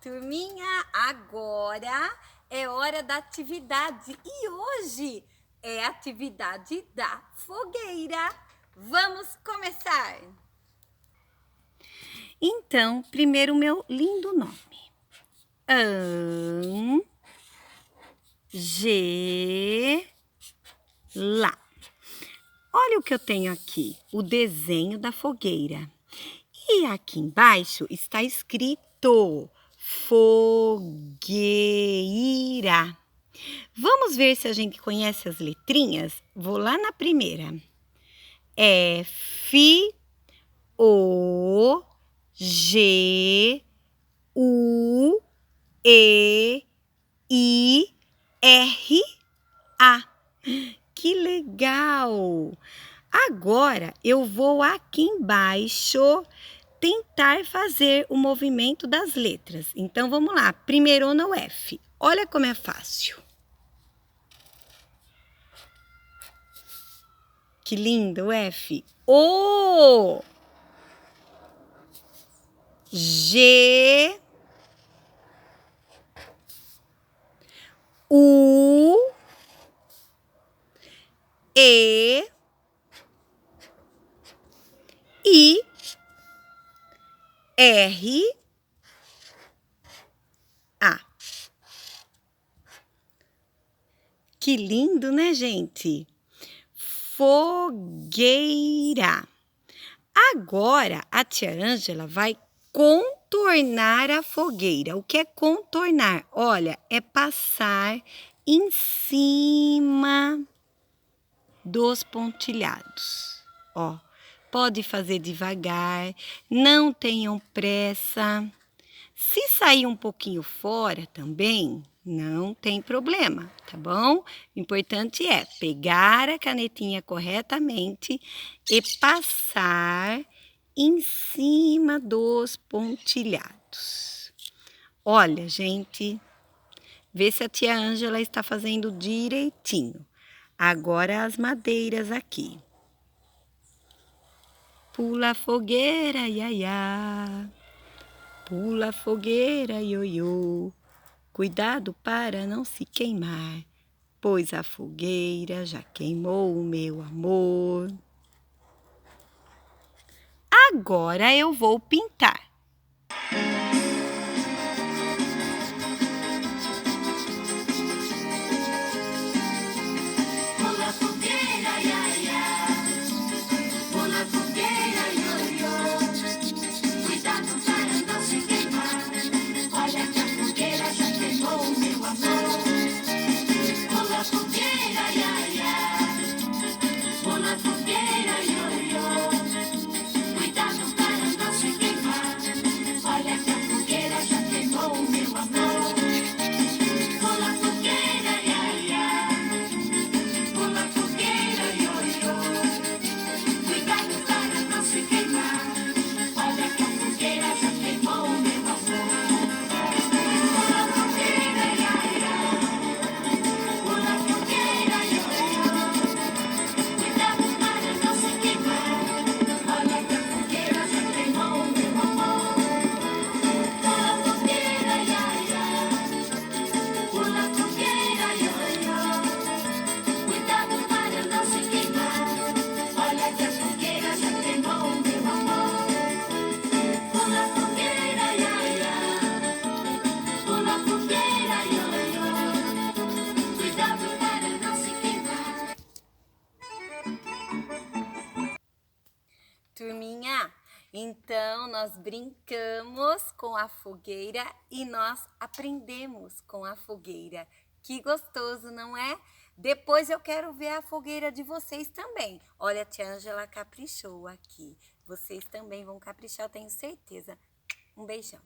Turminha, agora é hora da atividade e hoje é a atividade da fogueira. Vamos começar! Então, primeiro meu lindo nome. Angela. Olha o que eu tenho aqui, o desenho da fogueira. E aqui embaixo está escrito fogueira. Vamos ver se a gente conhece as letrinhas? Vou lá na primeira. F, O, G, U, E, I, R, A. Que legal! Agora eu vou aqui embaixo tentar fazer o movimento das letras. Então vamos lá. Primeiro no F. Olha como é fácil. Que lindo o F. O, G, U, E, I, R, A. Que lindo, né, gente? Fogueira. Agora, a tia Ângela vai contornar a fogueira. O que é contornar? Olha, é passar em cima dos pontilhados. Ó, pode fazer devagar, não tenham pressa. Se sair um pouquinho fora também, não tem problema, tá bom? O importante é pegar a canetinha corretamente e passar em cima dos pontilhados. Olha, gente, vê se a tia Ângela está fazendo direitinho. Agora as madeiras aqui. Pula fogueira, iaiá. Pula fogueira, ioiô. Cuidado para não se queimar, pois a fogueira já queimou o meu amor. Agora eu vou pintar. Pula fogueira, iaiá. Pula fogueira, ioiô. Cuidado para não se queimar. Olha que a fogueira já queimou o meu amor. Pula fogueira, iaiá. Pula fogueira, ioiô. Cuidado para não se queimar. Olha que a fogueira já queimou o meu amor. Pula fogueira, iaiá. Pula fogueira, ioiô. Cuidado para não se queimar. Olha que a fogueira já queimou o meu amor. Pula fogueira, iaiá. Pula fogueira, ioiô. Cuidado para não se queimar. Olha que a fogueira já queimou o meu amor. Pula fogueira, iaiá. Pula fogueira, ioiô. Cuidado para não se queimar. Olha que a fogueira já queimou o meu amor. Pula fogueira, iaiá. Pula fogueira, ioiô. Cuidado para não se queimar. Turminha, então nós brincamos com a fogueira e nós aprendemos com a fogueira. Que gostoso, não é? Depois eu quero ver a fogueira de vocês também. Olha, a tia Ângela caprichou aqui. Vocês também vão caprichar, eu tenho certeza. Um beijão.